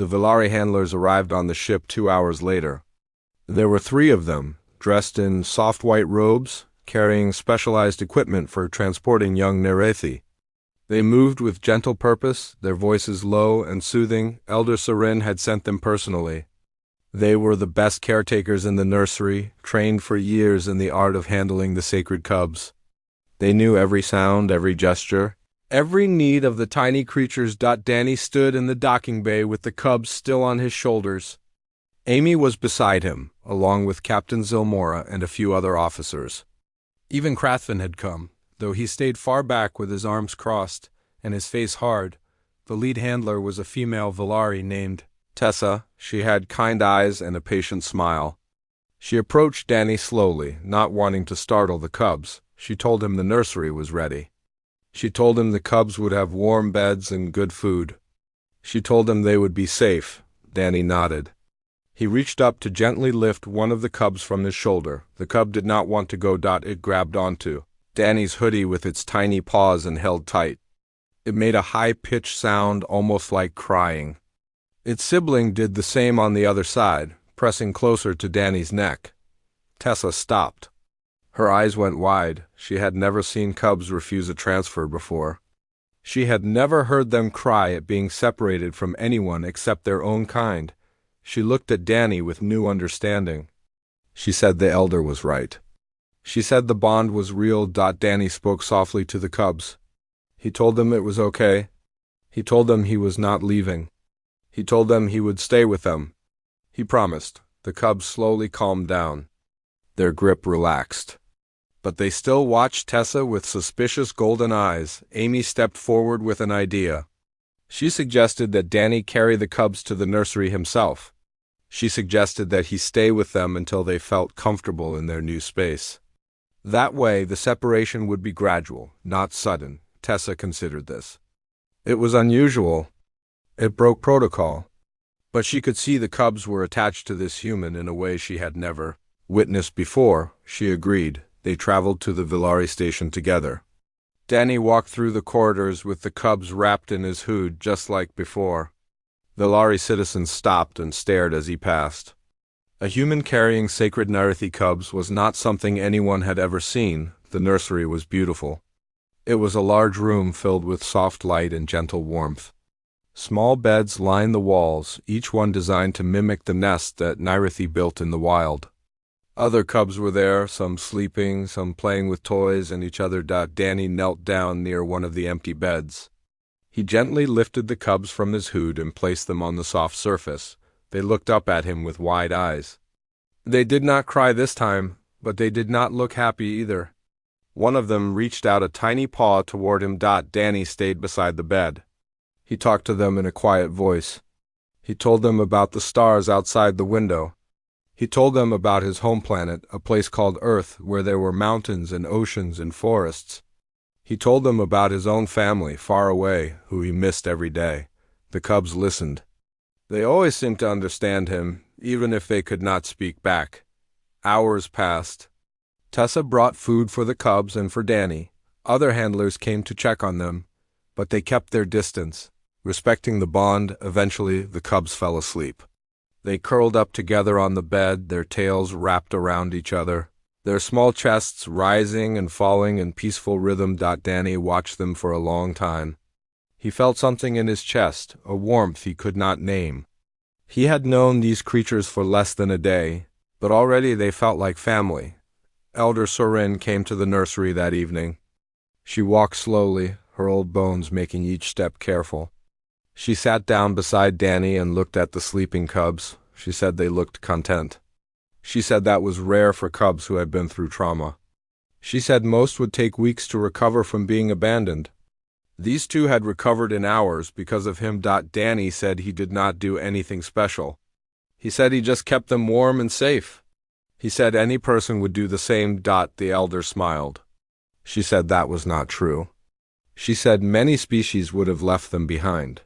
The Villari handlers arrived on the ship 2 hours later. There were 3 of them, dressed in soft white robes, carrying specialized equipment for transporting young Nerethi. They moved with gentle purpose, their voices low and soothing. Elder Sorin had sent them personally. They were the best caretakers in the nursery, trained for years in the art of handling the sacred cubs. They knew every sound, every gesture, every need of the tiny creatures. Danny stood in the docking bay with the cubs still on his shoulders. Amy was beside him, along with Captain Zilmora and a few other officers. Even Krathvin had come, though he stayed far back with his arms crossed and his face hard. The lead handler was a female Villari named Tessa. She had kind eyes and a patient smile. She approached Danny slowly, not wanting to startle the cubs. She told him the nursery was ready. She told him the cubs would have warm beds and good food. She told him they would be safe. Danny nodded. He reached up to gently lift one of the cubs from his shoulder. The cub did not want to go. It grabbed onto Danny's hoodie with its tiny paws and held tight. It made a high-pitched sound, almost like crying. Its sibling did the same on the other side, pressing closer to Danny's neck. Tessa stopped. Her eyes went wide. She had never seen cubs refuse a transfer before. She had never heard them cry at being separated from anyone except their own kind. She looked at Danny with new understanding. She said the elder was right. She said the bond was real. Danny spoke softly to the cubs. He told them it was okay. He told them he was not leaving. He told them he would stay with them. He promised. The cubs slowly calmed down. Their grip relaxed. But they still watched Tessa with suspicious golden eyes. Amy stepped forward with an idea. She suggested that Danny carry the cubs to the nursery himself. She suggested that he stay with them until they felt comfortable in their new space. That way, the separation would be gradual, not sudden. Tessa considered this. It was unusual. It broke protocol. But she could see the cubs were attached to this human in a way she had never witnessed before. She agreed. They traveled to the Villari station together. Danny walked through the corridors with the cubs wrapped in his hood just like before. Villari citizens stopped and stared as he passed. A human carrying sacred Nerethi cubs was not something anyone had ever seen. The nursery was beautiful. It was a large room filled with soft light and gentle warmth. Small beds lined the walls, each one designed to mimic the nest that Nerethi built in the wild. Other cubs were there, some sleeping, some playing with toys and each other. Danny knelt down near one of the empty beds. He gently lifted the cubs from his hood and placed them on the soft surface. They looked up at him with wide eyes. They did not cry this time, but they did not look happy either. One of them reached out a tiny paw toward him. Danny stayed beside the bed. He talked to them in a quiet voice. He told them about the stars outside the window. He told them about his home planet, a place called Earth, where there were mountains and oceans and forests. He told them about his own family, far away, who he missed every day. The cubs listened. They always seemed to understand him, even if they could not speak back. Hours passed. Tessa brought food for the cubs and for Danny. Other handlers came to check on them, but they kept their distance. Respecting the bond, eventually the cubs fell asleep. They curled up together on the bed, their tails wrapped around each other, their small chests rising and falling in peaceful rhythm. Danny watched them for a long time. He felt something in his chest, a warmth he could not name. He had known these creatures for less than a day, but already they felt like family. Elder Sorin came to the nursery that evening. She walked slowly, her old bones making each step careful. She sat down beside Danny and looked at the sleeping cubs. She said they looked content. She said that was rare for cubs who had been through trauma. She said most would take weeks to recover from being abandoned. These 2 had recovered in hours because of him. Danny said he did not do anything special. He said he just kept them warm and safe. He said any person would do the same. The elder smiled. She said that was not true. She said many species would have left them behind.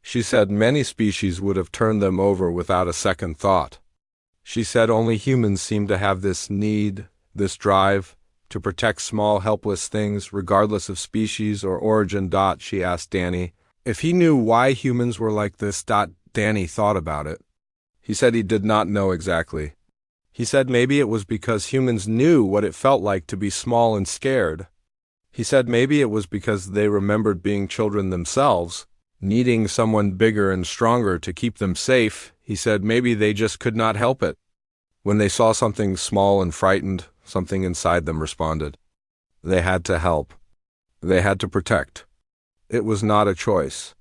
She said many species would have turned them over without a second thought. She said only humans seem to have this need, this drive, to protect small helpless things regardless of species or origin. She asked Danny if he knew why humans were like this. Danny thought about it. He said he did not know exactly. He said maybe it was because humans knew what it felt like to be small and scared. He said maybe it was because they remembered being children themselves, needing someone bigger and stronger to keep them safe. He said maybe they just could not help it. When they saw something small and frightened, something inside them responded. They had to help. They had to protect. It was not a choice.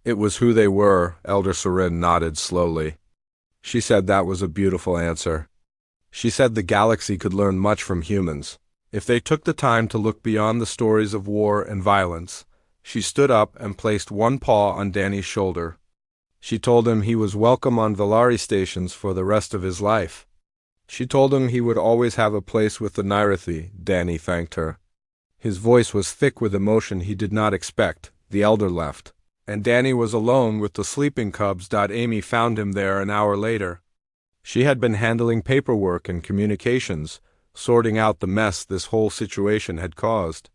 It was who they were. Elder Sorin nodded slowly. She said that was a beautiful answer. She said the galaxy could learn much from humans, if they took the time to look beyond the stories of war and violence. She stood up and placed one paw on Danny's shoulder. She told him he was welcome on Valari stations for the rest of his life. She told him he would always have a place with the Nirathi. Danny thanked her. His voice was thick with emotion he did not expect. The elder left, and Danny was alone with the sleeping cubs. Amy found him there an hour later. She had been handling paperwork and communications, sorting out the mess this whole situation had caused.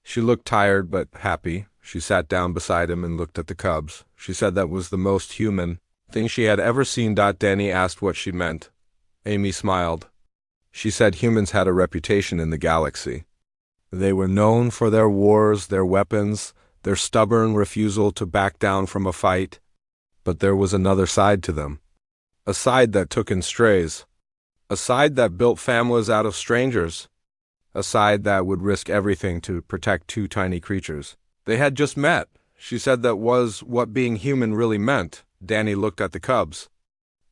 She looked tired but happy. She sat down beside him and looked at the cubs. She said that was the most human thing she had ever seen. Danny asked what she meant. Amy smiled. She said humans had a reputation in the galaxy. They were known for their wars, their weapons, their stubborn refusal to back down from a fight. But there was another side to them. A side that took in strays. A side that built families out of strangers. A side that would risk everything to protect two tiny creatures they had just met. She said that was what being human really meant. Danny looked at the cubs.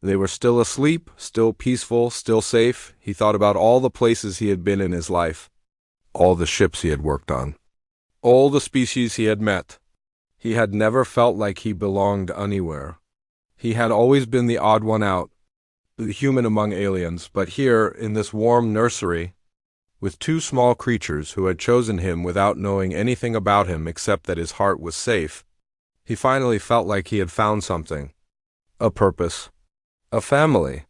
They were still asleep, still peaceful, still safe. He thought about all the places he had been in his life, all the ships he had worked on, all the species he had met. He had never felt like he belonged anywhere. He had always been the odd one out, the human among aliens, but here, in this warm nursery, with two small creatures who had chosen him without knowing anything about him except that his heart was safe, he finally felt like he had found something. A purpose. A family.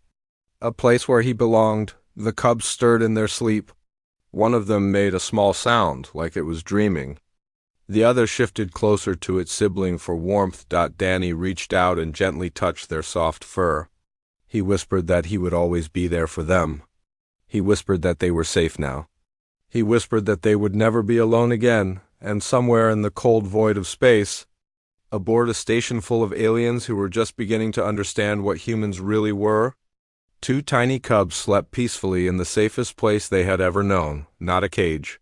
A place where he belonged. The cubs stirred in their sleep. One of them made a small sound, like it was dreaming. The other shifted closer to its sibling for warmth. Danny reached out and gently touched their soft fur. He whispered that he would always be there for them. He whispered that they were safe now. He whispered that they would never be alone again, and somewhere in the cold void of space, aboard a station full of aliens who were just beginning to understand what humans really were, two tiny cubs slept peacefully in the safest place they had ever known. Not a cage,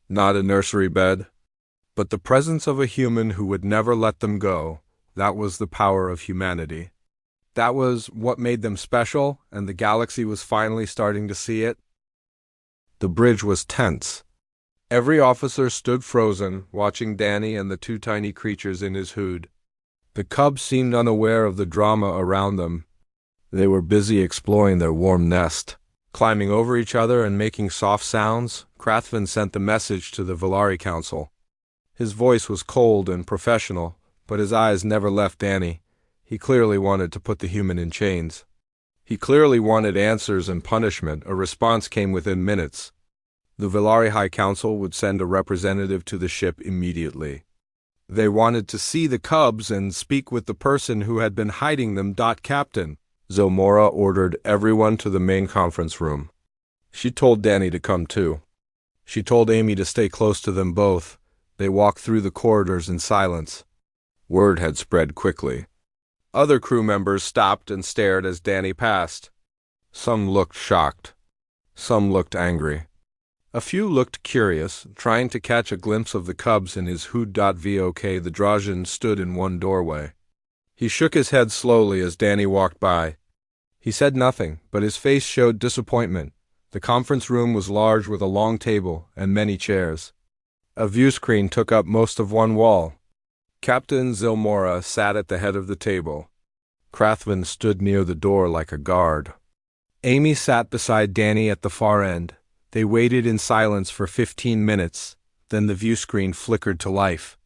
not a nursery bed, but the presence of a human who would never let them go. That was the power of humanity. That was what made them special, and the galaxy was finally starting to see it. The bridge was tense. Every officer stood frozen, watching Danny and the two tiny creatures in his hood. The cubs seemed unaware of the drama around them. They were busy exploring their warm nest, climbing over each other and making soft sounds. Krathvin sent the message to the Valari Council. His voice was cold and professional, but his eyes never left Danny. He clearly wanted to put the human in chains. He clearly wanted answers and punishment. A response came within minutes. The Valari High Council would send a representative to the ship immediately. They wanted to see the cubs and speak with the person who had been hiding them. Captain Zilmora ordered everyone to the main conference room. She told Danny to come too. She told Amy to stay close to them both. They walked through the corridors in silence. Word had spread quickly. Other crew members stopped and stared as Danny passed. Some looked shocked. Some looked angry. A few looked curious, trying to catch a glimpse of the cubs in his hood. Vok the Drajan stood in one doorway. He shook his head slowly as Danny walked by. He said nothing, but his face showed disappointment. The conference room was large with a long table and many chairs. A view screen took up most of one wall. Captain Zilmora sat at the head of the table. Krathvin stood near the door like a guard. Amy sat beside Danny at the far end. They waited in silence for 15 minutes, then the view screen flickered to life.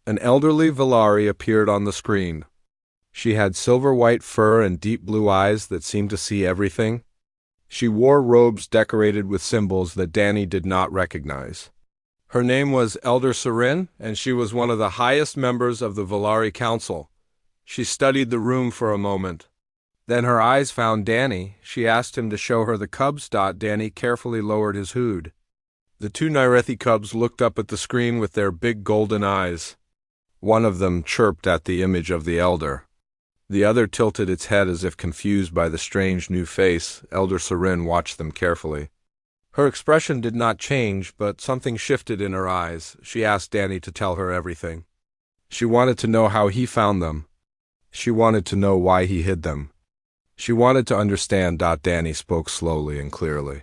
An elderly Valari appeared on the screen. She had silver-white fur and deep blue eyes that seemed to see everything. She wore robes decorated with symbols that Danny did not recognize. Her name was Elder Sorin, and she was one of the highest members of the Valari Council. She studied the room for a moment. Then her eyes found Danny. She asked him to show her the cubs. Danny carefully lowered his hood. The two Nyrethi cubs looked up at the screen with their big golden eyes. One of them chirped at the image of the elder. The other tilted its head as if confused by the strange new face. Elder Sarin watched them carefully. Her expression did not change, but something shifted in her eyes. She asked Danny to tell her everything. She wanted to know how he found them. She wanted to know why he hid them. She wanted to understand. Danny spoke slowly and clearly.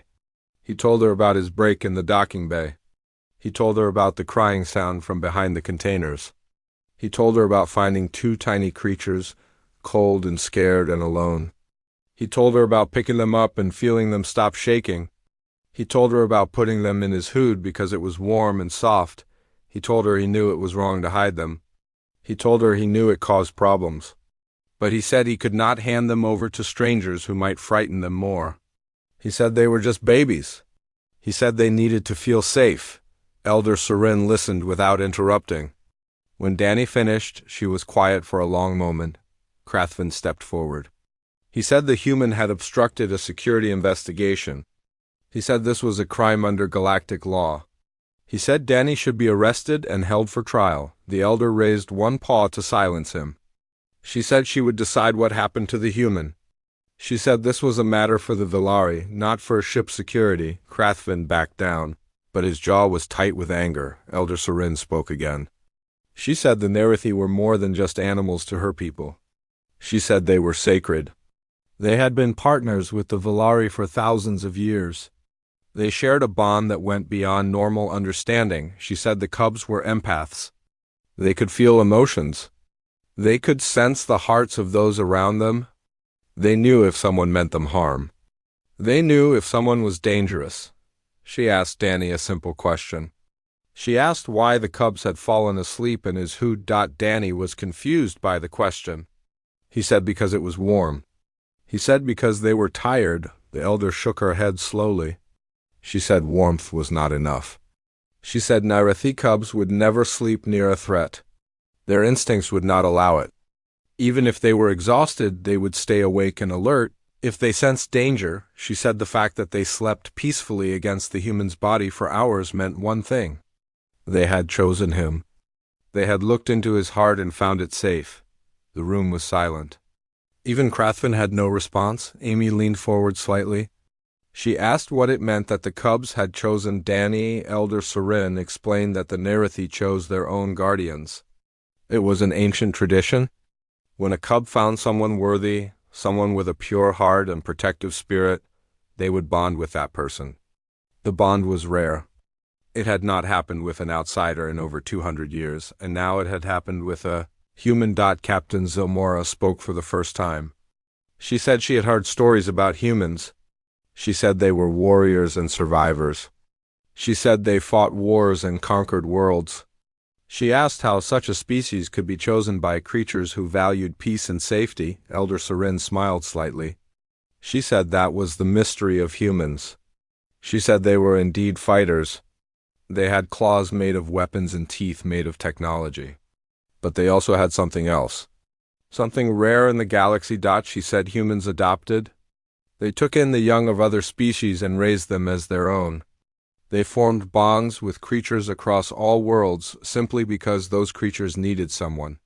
He told her about his break in the docking bay. He told her about the crying sound from behind the containers. He told her about finding two tiny creatures, cold and scared and alone. He told her about picking them up and feeling them stop shaking. He told her about putting them in his hood because it was warm and soft. He told her he knew it was wrong to hide them. He told her he knew it caused problems. But he said he could not hand them over to strangers who might frighten them more. He said they were just babies. He said they needed to feel safe. Elder Sarin listened without interrupting. When Danny finished, she was quiet for a long moment. Krathvin stepped forward. He said the human had obstructed a security investigation. He said this was a crime under galactic law. He said Danny should be arrested and held for trial. The elder raised one paw to silence him. She said she would decide what happened to the human. She said this was a matter for the Velari, not for ship security. Krathvin backed down, but his jaw was tight with anger. Elder Sarin spoke again. She said the Nyrethi were more than just animals to her people. She said they were sacred. They had been partners with the Velari for thousands of years. They shared a bond that went beyond normal understanding. She said the cubs were empaths. They could feel emotions. They could sense the hearts of those around them. They knew if someone meant them harm. They knew if someone was dangerous. She asked Danny a simple question. She asked why the cubs had fallen asleep in his hood. Danny was confused by the question. He said because it was warm. He said because they were tired. The elder shook her head slowly. She said warmth was not enough. She said Nyrethi cubs would never sleep near a threat. Their instincts would not allow it. Even if they were exhausted, they would stay awake and alert. If they sensed danger, she said the fact that they slept peacefully against the human's body for hours meant one thing. They had chosen him. They had looked into his heart and found it safe. The room was silent. Even Krathvin had no response. Amy leaned forward slightly. She asked what it meant that the cubs had chosen Danny. Elder Sarin explained that the Nyrethi chose their own guardians. It was an ancient tradition. When a cub found someone worthy, someone with a pure heart and protective spirit, they would bond with that person. The bond was rare. It had not happened with an outsider in over 200 years, and now it had happened with a human. Captain Zilmora spoke for the first time. She said she had heard stories about humans. She said they were warriors and survivors. She said they fought wars and conquered worlds. She asked how such a species could be chosen by creatures who valued peace and safety. Elder Sarin smiled slightly. She said that was the mystery of humans. She said they were indeed fighters. They had claws made of weapons and teeth made of technology. But they also had something else. Something rare in the galaxy. She said humans adopted. They took in the young of other species and raised them as their own. They formed bonds with creatures across all worlds simply because those creatures needed someone.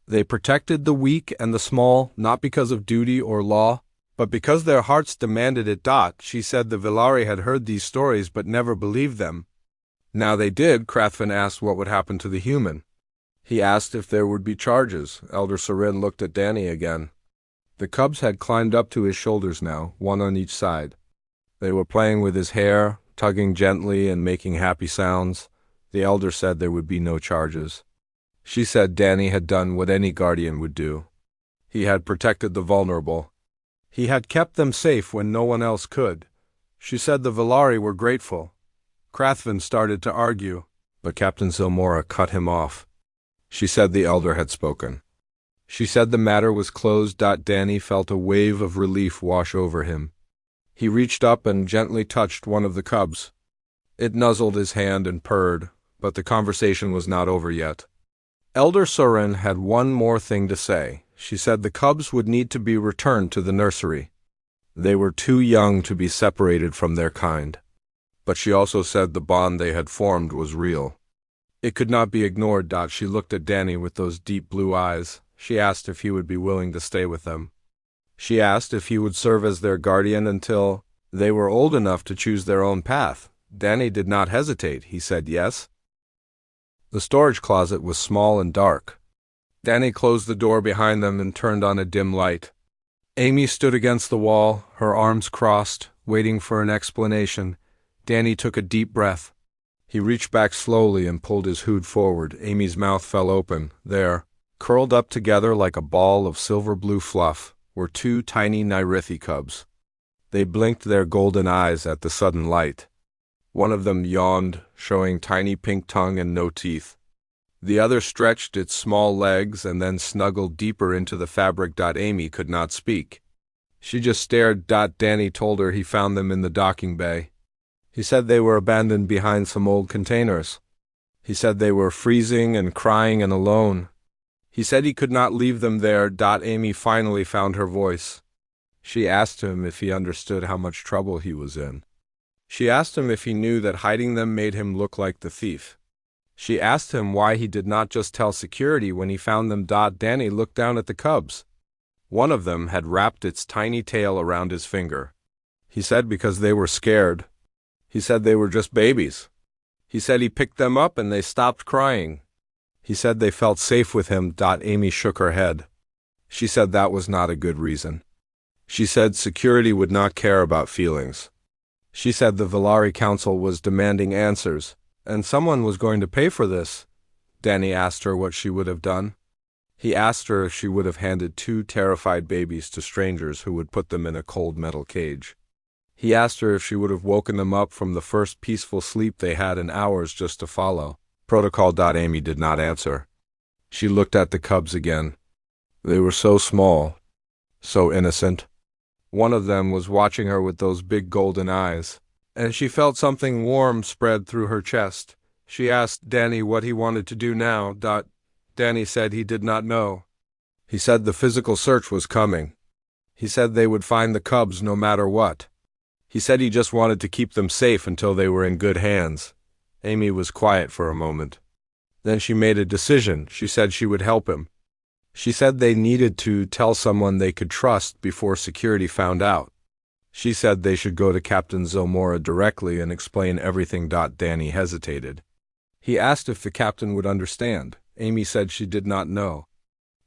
They protected the weak and the small, not because of duty or law, but because their hearts demanded it. She said the Velari had heard these stories but never believed them. Now they did. Krathvin asked what would happen to the human. He asked if there would be charges. Elder Sarin looked at Danny again. The cubs had climbed up to his shoulders now, one on each side. They were playing with his hair, tugging gently and making happy sounds. The elder said there would be no charges. She said Danny had done what any guardian would do. He had protected the vulnerable. He had kept them safe when no one else could. She said the Velari were grateful. Krathvin started to argue, but Captain Zilmora cut him off. She said the elder had spoken. She said the matter was closed. Danny felt a wave of relief wash over him. He reached up and gently touched one of the cubs. It nuzzled his hand and purred, but the conversation was not over yet. Elder Sarin had one more thing to say. She said the cubs would need to be returned to the nursery. They were too young to be separated from their kind. But she also said the bond they had formed was real. It could not be ignored. She looked at Danny with those deep blue eyes. She asked if he would be willing to stay with them. She asked if he would serve as their guardian until they were old enough to choose their own path. Danny did not hesitate. He said yes. The storage closet was small and dark. Danny closed the door behind them and turned on a dim light. Amy stood against the wall, her arms crossed, waiting for an explanation. Danny took a deep breath. He reached back slowly and pulled his hood forward. Amy's mouth fell open. There, curled up together like a ball of silver-blue fluff, were two tiny Narithi cubs. They blinked their golden eyes at the sudden light. One of them yawned, showing tiny pink tongue and no teeth. The other stretched its small legs and then snuggled deeper into the fabric. Amy could not speak. She just stared. Danny told her he found them in the docking bay. He said they were abandoned behind some old containers. He said they were freezing and crying and alone. He said he could not leave them there. Amy finally found her voice. She asked him if he understood how much trouble he was in. She asked him if he knew that hiding them made him look like the thief. She asked him why he did not just tell security when he found them. Danny looked down at the cubs. One of them had wrapped its tiny tail around his finger. He said because they were scared. He said they were just babies. He said he picked them up and they stopped crying. He said they felt safe with him. Amy shook her head. She said that was not a good reason. She said security would not care about feelings. She said the Villari Council was demanding answers, and someone was going to pay for this. Danny asked her what she would have done. He asked her if she would have handed two terrified babies to strangers who would put them in a cold metal cage. He asked her if she would have woken them up from the first peaceful sleep they had in hours just to follow. Protocol. Amy did not answer. She looked at the cubs again. They were so small, so innocent. One of them was watching her with those big golden eyes, and she felt something warm spread through her chest. She asked Danny what he wanted to do now. Danny said he did not know. He said the physical search was coming. He said they would find the cubs no matter what. He said he just wanted to keep them safe until they were in good hands. Amy was quiet for a moment. Then she made a decision. She said she would help him. She said they needed to tell someone they could trust before security found out. She said they should go to Captain Zomora directly and explain everything. Danny hesitated. He asked if the captain would understand. Amy said she did not know.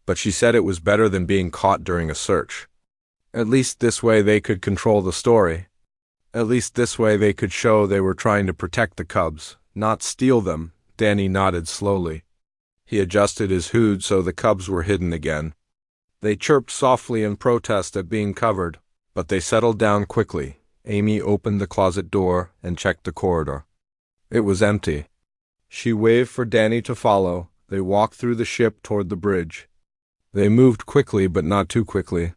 But she said it was better than being caught during a search. At least this way they could control the story. At least this way they could show they were trying to protect the cubs, not steal them. Danny nodded slowly. He adjusted his hood so the cubs were hidden again. They chirped softly in protest at being covered, but they settled down quickly. Amy opened the closet door and checked the corridor. It was empty. She waved for Danny to follow. They walked through the ship toward the bridge. They moved quickly, but not too quickly.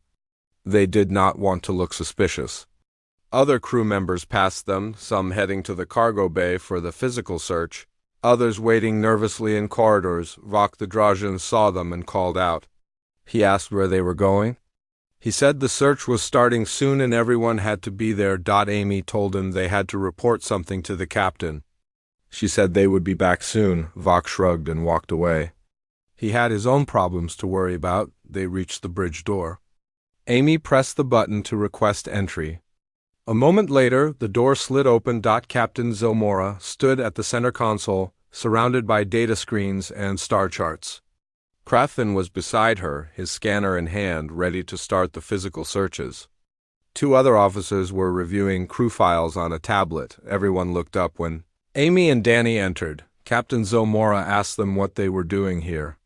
They did not want to look suspicious. Other crew members passed them, some heading to the cargo bay for the physical search, others waiting nervously in corridors. Vok the Drajan saw them and called out. He asked where they were going. He said the search was starting soon and everyone had to be there. Amy told him they had to report something to the captain. She said they would be back soon. Vok shrugged and walked away. He had his own problems to worry about. They reached the bridge door. Amy pressed the button to request entry. A moment later, the door slid open. Captain Zomora stood at the center console, surrounded by data screens and star charts. Crathvin was beside her, his scanner in hand, ready to start the physical searches. Two other officers were reviewing crew files on a tablet. Everyone looked up when Amy and Danny entered. Captain Zomora asked them what they were doing here.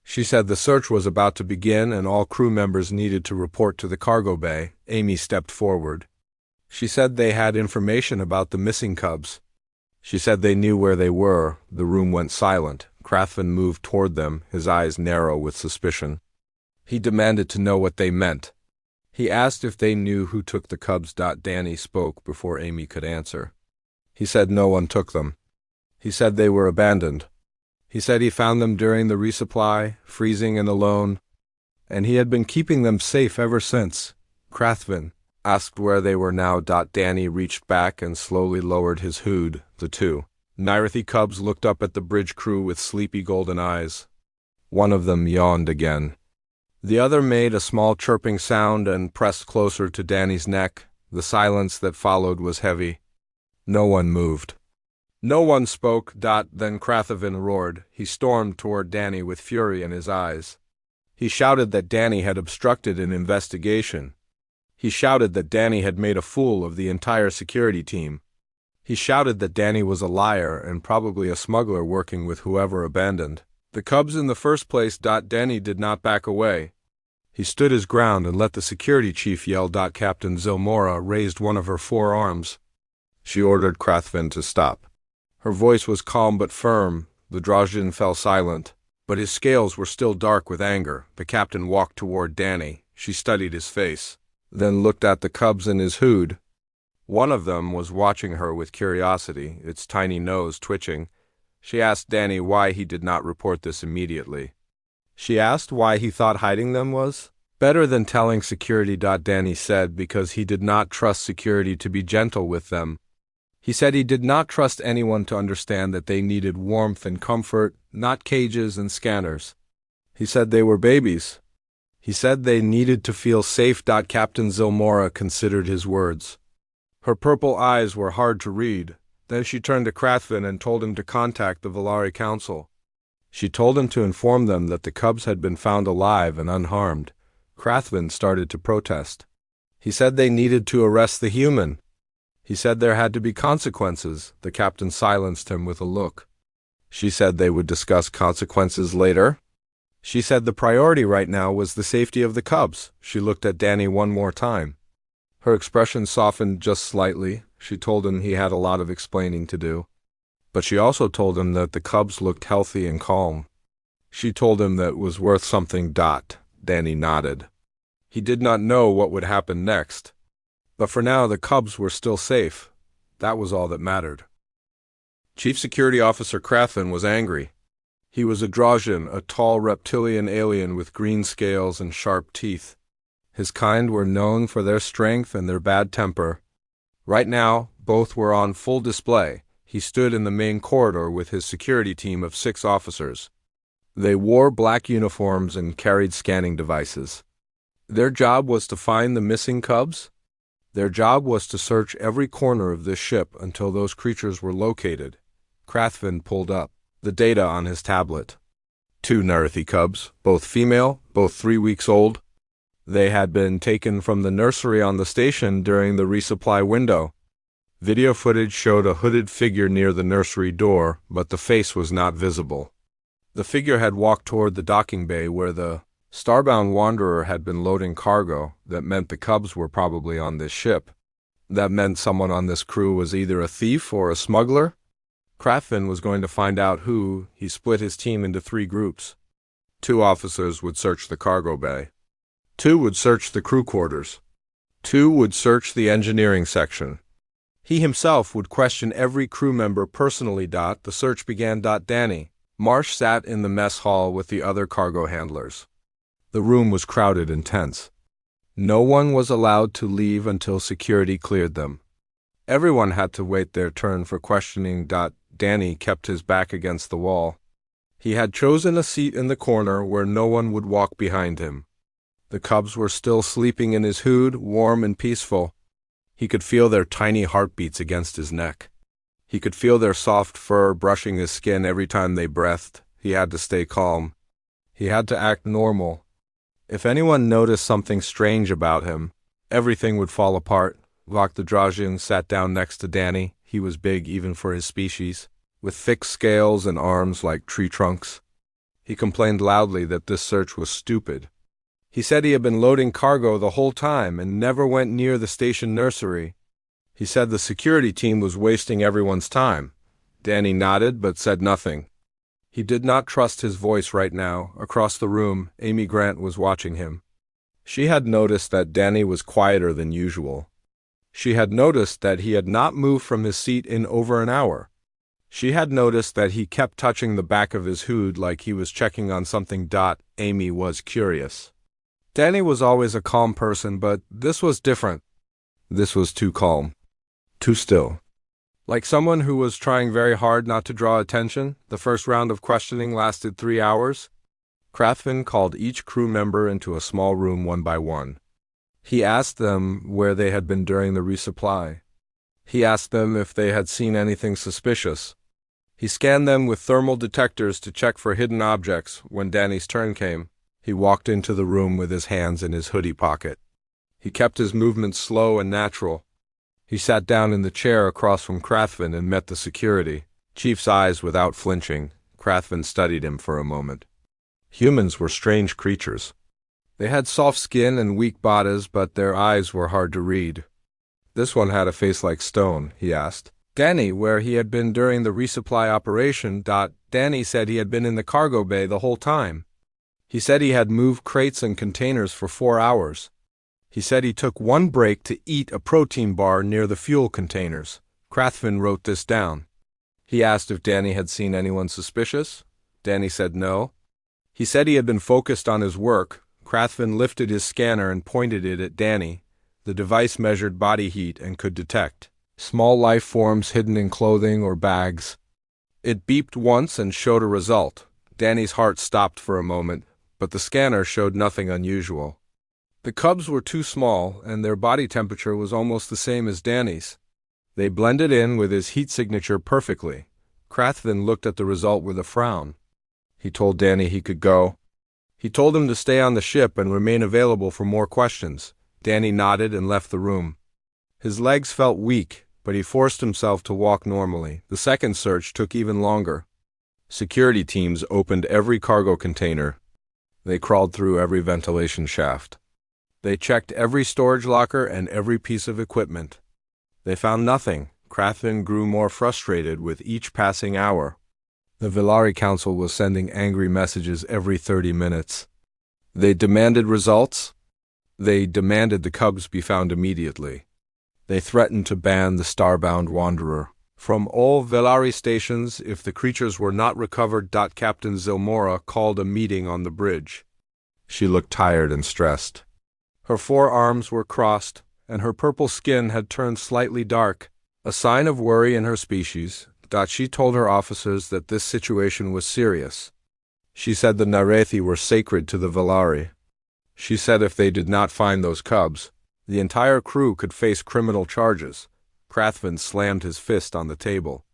She said the search was about to begin and all crew members needed to report to the cargo bay. Amy stepped forward. She said they had information about the missing cubs. She said they knew where they were. The room went silent. Crathvin moved toward them, his eyes narrow with suspicion. He demanded to know what they meant. He asked if they knew who took the cubs. Danny spoke before Amy could answer. He said no one took them. He said they were abandoned. He said he found them during the resupply, freezing and alone. and he had been keeping them safe ever since. Crathvin asked where they were now. Danny reached back and slowly lowered his hood. The two Nirathi cubs looked up at the bridge crew with sleepy golden eyes. One of them yawned again. The other made a small chirping sound and pressed closer to Danny's neck. The silence that followed was heavy. No one moved. No one spoke. Then Crathvin roared. He stormed toward Danny with fury in his eyes. He shouted that Danny had obstructed an investigation. He shouted that Danny had made a fool of the entire security team. He shouted that Danny was a liar and probably a smuggler working with whoever abandoned the cubs in the first place. Danny did not back away. He stood his ground and let the security chief yell. Captain Zilmora raised one of her forearms. She ordered Crathvin to stop. Her voice was calm but firm. The Drajin fell silent, but his scales were still dark with anger. The captain walked toward Danny. She studied his face, then looked at the cubs in his hood. One of them was watching her with curiosity, its tiny nose twitching. She asked Danny why he did not report this immediately. She asked why he thought hiding them was better than telling security. Danny said because he did not trust security to be gentle with them. He said he did not trust anyone to understand that they needed warmth and comfort, not cages and scanners. He said they were babies. He said they needed to feel safe. Captain Zilmora considered his words. Her purple eyes were hard to read. Then she turned to Crathvin and told him to contact the Valari Council. She told him to inform them that the cubs had been found alive and unharmed. Crathvin started to protest. He said they needed to arrest the human. He said there had to be consequences. The captain silenced him with a look. She said they would discuss consequences later. She said the priority right now was the safety of the cubs. She looked at Danny one more time. Her expression softened just slightly. She told him he had a lot of explaining to do. But she also told him that the cubs looked healthy and calm. She told him that it was worth something. Danny nodded. He did not know what would happen next. But for now the cubs were still safe. That was all that mattered. Chief Security Officer Crathvin was angry. He was a Drajin, a tall reptilian alien with green scales and sharp teeth. His kind were known for their strength and their bad temper. Right now, both were on full display. He stood in the main corridor with his security team of 6 officers. They wore black uniforms and carried scanning devices. Their job was to find the missing cubs. Their job was to search every corner of this ship until those creatures were located. Crathvin pulled up the data on his tablet. 2 Nirathi cubs, both female, both 3 weeks old. They had been taken from the nursery on the station during the resupply window. Video footage showed a hooded figure near the nursery door, but the face was not visible. The figure had walked toward the docking bay where the Starbound Wanderer had been loading cargo. That meant the cubs were probably on this ship. That meant someone on this crew was either a thief or a smuggler. Crathvin was going to find out who. He split his team into 3 groups. 2 officers would search the cargo bay. 2 would search the crew quarters. 2 would search the engineering section. He himself would question every crew member personally. The search began. Danny Marsh sat in the mess hall with the other cargo handlers. The room was crowded and tense. No one was allowed to leave until security cleared them. Everyone had to wait their turn for questioning. Danny kept his back against the wall. He had chosen a seat in the corner where no one would walk behind him. The cubs were still sleeping in his hood, warm and peaceful. He could feel their tiny heartbeats against his neck. He could feel their soft fur brushing his skin every time they breathed. He had to stay calm. He had to act normal. If anyone noticed something strange about him, everything would fall apart. Vok the Drajin sat down next to Danny. He was big even for his species, with thick scales and arms like tree trunks. He complained loudly that this search was stupid. He said he had been loading cargo the whole time and never went near the station nursery. He said the security team was wasting everyone's time. Danny nodded but said nothing. He did not trust his voice right now. Across the room, Amy Grant was watching him. She had noticed that Danny was quieter than usual. She had noticed that he had not moved from his seat in over an hour. She had noticed that he kept touching the back of his hood like he was checking on something. Amy was curious. Danny was always a calm person, but this was different. This was too calm. Too still. Like someone who was trying very hard not to draw attention. The first round of questioning lasted 3 hours. Crathvin called each crew member into a small room one by one. He asked them where they had been during the resupply. He asked them if they had seen anything suspicious. He scanned them with thermal detectors to check for hidden objects. When Danny's turn came, he walked into the room with his hands in his hoodie pocket. He kept his movements slow and natural. He sat down in the chair across from Crathvin and met the security chief's eyes without flinching. Crathvin studied him for a moment. Humans were strange creatures. They had soft skin and weak bodies, but their eyes were hard to read. This one had a face like stone, he asked Danny where he had been during the resupply operation. Danny said he had been in the cargo bay the whole time. He said he had moved crates and containers for 4 hours. He said he took one break to eat a protein bar near the fuel containers. Crathvin wrote this down. He asked if Danny had seen anyone suspicious. Danny said no. He said he had been focused on his work. Crathvin lifted his scanner and pointed it at Danny. The device measured body heat and could detect small life forms hidden in clothing or bags. It beeped once and showed a result. Danny's heart stopped for a moment, but the scanner showed nothing unusual. The cubs were too small, and their body temperature was almost the same as Danny's. They blended in with his heat signature perfectly. Crathvin looked at the result with a frown. He told Danny he could go. He told him to stay on the ship and remain available for more questions. Danny nodded and left the room. His legs felt weak, but he forced himself to walk normally. The second search took even longer. Security teams opened every cargo container. They crawled through every ventilation shaft. They checked every storage locker and every piece of equipment. They found nothing. Crathvin grew more frustrated with each passing hour. The Villari Council was sending angry messages every 30 minutes. They demanded results. They demanded the cubs be found immediately. They threatened to ban the Starbound Wanderer from all Villari stations if the creatures were not recovered. Captain Zilmora called a meeting on the bridge. She looked tired and stressed. Her forearms were crossed, and her purple skin had turned slightly dark, a sign of worry in her species. She told her officers that this situation was serious. She said the Narethi were sacred to the Villari. She said if they did not find those cubs, the entire crew could face criminal charges. Crathvin slammed his fist on the table.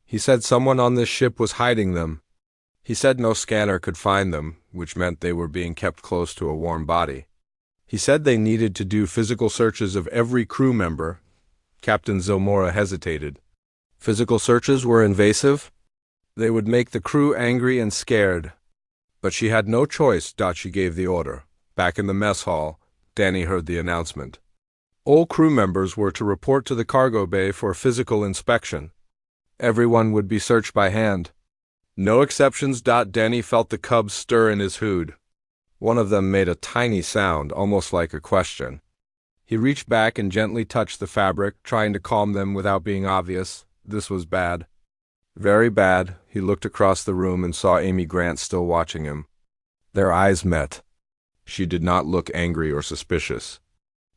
He said someone on this ship was hiding them. He said no scanner could find them, which meant they were being kept close to a warm body. He said they needed to do physical searches of every crew member. Captain Zilmora hesitated. Physical searches were invasive. They would make the crew angry and scared. But she had no choice. She gave the order. Back in the mess hall, Danny heard the announcement. All crew members were to report to the cargo bay for physical inspection. Everyone would be searched by hand. No exceptions. Danny felt the cubs stir in his hood. One of them made a tiny sound, almost like a question. He reached back and gently touched the fabric, trying to calm them without being obvious. This was bad. Very bad. He looked across the room and saw Amy Grant still watching him. Their eyes met. She did not look angry or suspicious.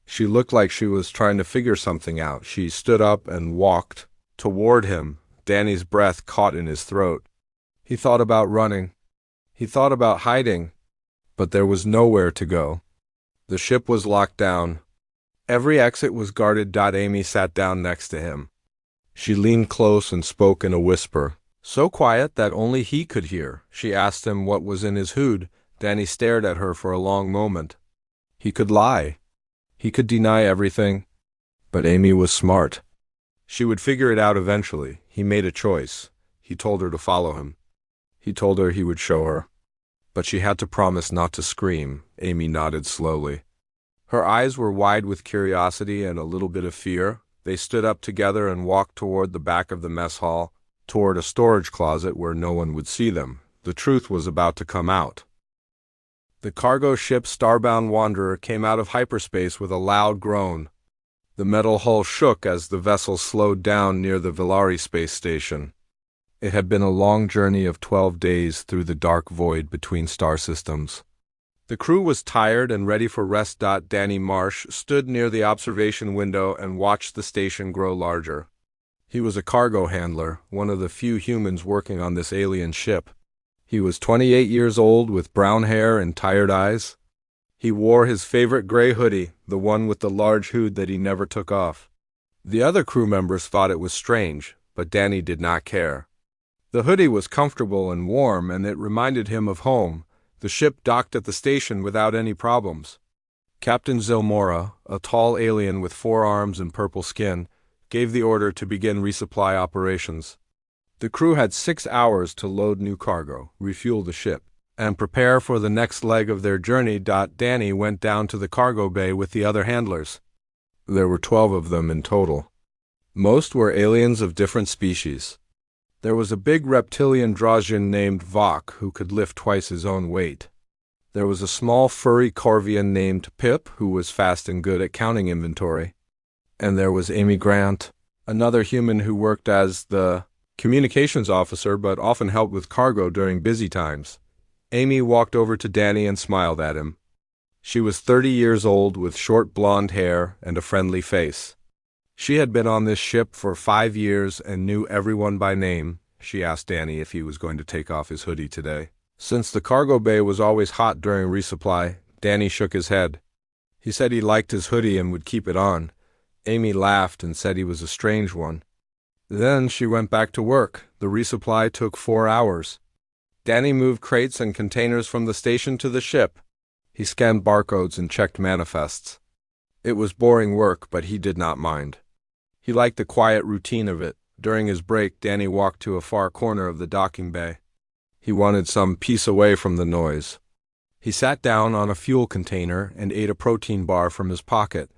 She looked like she was trying to figure something out. She stood up and walked toward him. Danny's breath caught in his throat. He thought about running. He thought about hiding. But there was nowhere to go. The ship was locked down. Every exit was guarded. Amy sat down next to him. She leaned close and spoke in a whisper, so quiet that only he could hear. She asked him what was in his hood. Danny stared at her for a long moment. He could lie. He could deny everything. But Amy was smart. She would figure it out eventually. He made a choice. He told her to follow him. He told her he would show her. But she had to promise not to scream. Amy nodded slowly. Her eyes were wide with curiosity and a little bit of fear. They stood up together and walked toward the back of the mess hall, toward a storage closet where no one would see them. The truth was about to come out. The cargo ship Starbound Wanderer came out of hyperspace with a loud groan. The metal hull shook as the vessel slowed down near the Villari space station. It had been a long journey of 12 days through the dark void between star systems. The crew was tired and ready for rest. Danny Marsh stood near the observation window and watched the station grow larger. He was a cargo handler, one of the few humans working on this alien ship. He was 28 years old with brown hair and tired eyes. He wore his favorite gray hoodie, the one with the large hood that he never took off. The other crew members thought it was strange, but Danny did not care. The hoodie was comfortable and warm, and it reminded him of home. The ship docked at the station without any problems. Captain Zilmora, a tall alien with 4 arms and purple skin, gave the order to begin resupply operations. The crew had 6 hours to load new cargo, refuel the ship, and prepare for the next leg of their journey. Danny went down to the cargo bay with the other handlers. There were 12 of them in total. Most were aliens of different species. There was a big reptilian Drazian named Vok who could lift twice his own weight. There was a small furry Corvian named Pip who was fast and good at counting inventory. And there was Amy Grant, another human who worked as the communications officer but often helped with cargo during busy times. Amy walked over to Danny and smiled at him. She was 30 years old with short blonde hair and a friendly face. She had been on this ship for 5 years and knew everyone by name. She asked Danny if he was going to take off his hoodie today. Since the cargo bay was always hot during resupply, Danny shook his head. He said he liked his hoodie and would keep it on. Amy laughed and said he was a strange one. Then she went back to work. The resupply took 4 hours. Danny moved crates and containers from the station to the ship. He scanned barcodes and checked manifests. It was boring work, but he did not mind. He liked the quiet routine of it. During his break, Danny walked to a far corner of the docking bay. He wanted some peace away from the noise. He sat down on a fuel container and ate a protein bar from his pocket.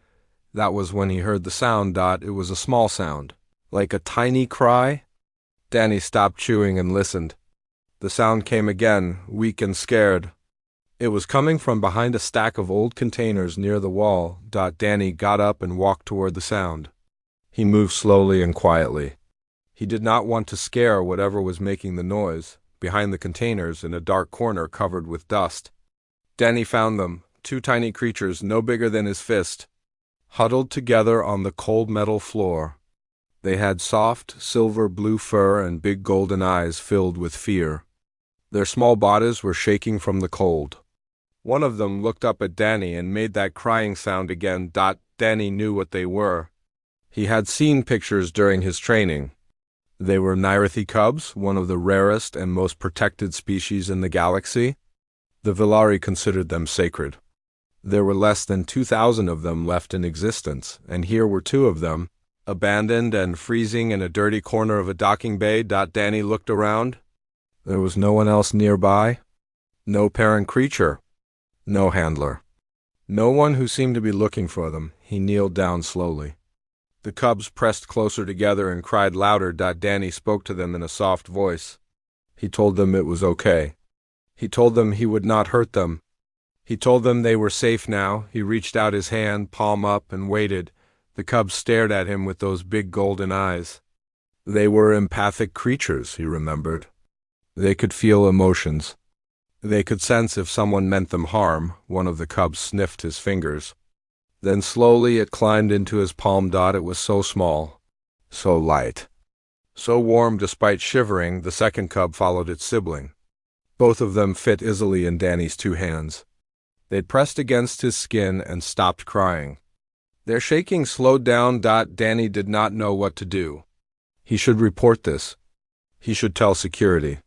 That was when he heard the sound. It was a small sound, like a tiny cry. Danny stopped chewing and listened. The sound came again, weak and scared. It was coming from behind a stack of old containers near the wall. Danny got up and walked toward the sound. He moved slowly and quietly. He did not want to scare whatever was making the noise. Behind the containers, in a dark corner covered with dust, Danny found them, 2 tiny creatures no bigger than his fist, huddled together on the cold metal floor. They had soft, silver-blue fur and big golden eyes filled with fear. Their small bodies were shaking from the cold. One of them looked up at Danny and made that crying sound again. Danny knew what they were. He had seen pictures during his training. They were Nirathi cubs, one of the rarest and most protected species in the galaxy. The Villari considered them sacred. There were less than 2,000 of them left in existence, and here were 2 of them, abandoned and freezing in a dirty corner of a docking bay. Danny looked around. There was no one else nearby. No parent creature. No handler. No one who seemed to be looking for them. He kneeled down slowly. The cubs pressed closer together and cried louder. Danny spoke to them in a soft voice. He told them it was okay. He told them he would not hurt them. He told them they were safe now. He reached out his hand, palm up, and waited. The cubs stared at him with those big golden eyes. They were empathic creatures, he remembered. They could feel emotions. They could sense if someone meant them harm. One of the cubs sniffed his fingers. Then slowly it climbed into his palm. It was so small, so light, so warm despite shivering. The second cub followed its sibling. Both of them fit easily in Danny's 2 hands. They'd pressed against his skin and stopped crying. Their shaking slowed down. Danny did not know what to do. He should report this. He should tell security.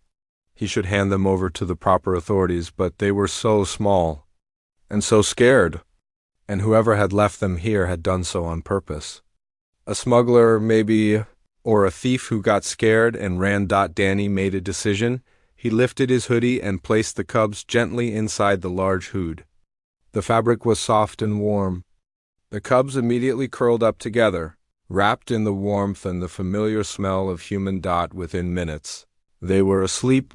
He should hand them over to the proper authorities, but they were so small and so scared. And whoever had left them here had done so on purpose. A smuggler, maybe, or a thief who got scared and ran. Danny made a decision. He lifted his hoodie and placed the cubs gently inside the large hood. The fabric was soft and warm. The cubs immediately curled up together, wrapped in the warmth and the familiar smell of human. Within minutes, they were asleep.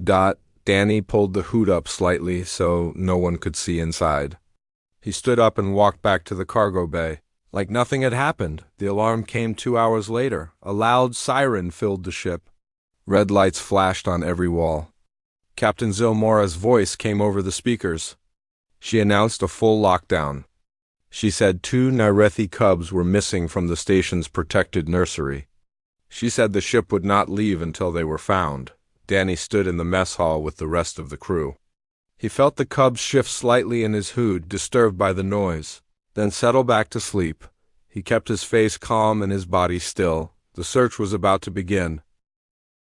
Danny pulled the hood up slightly so no one could see inside. He stood up and walked back to the cargo bay. Like nothing had happened. The alarm came 2 hours later. A loud siren filled the ship. Red lights flashed on every wall. Captain Zilmora's voice came over the speakers. She announced a full lockdown. She said 2 Narethi cubs were missing from the station's protected nursery. She said the ship would not leave until they were found. Danny stood in the mess hall with the rest of the crew. He felt the cubs shift slightly in his hood, disturbed by the noise, then settle back to sleep. He kept his face calm and his body still. The search was about to begin.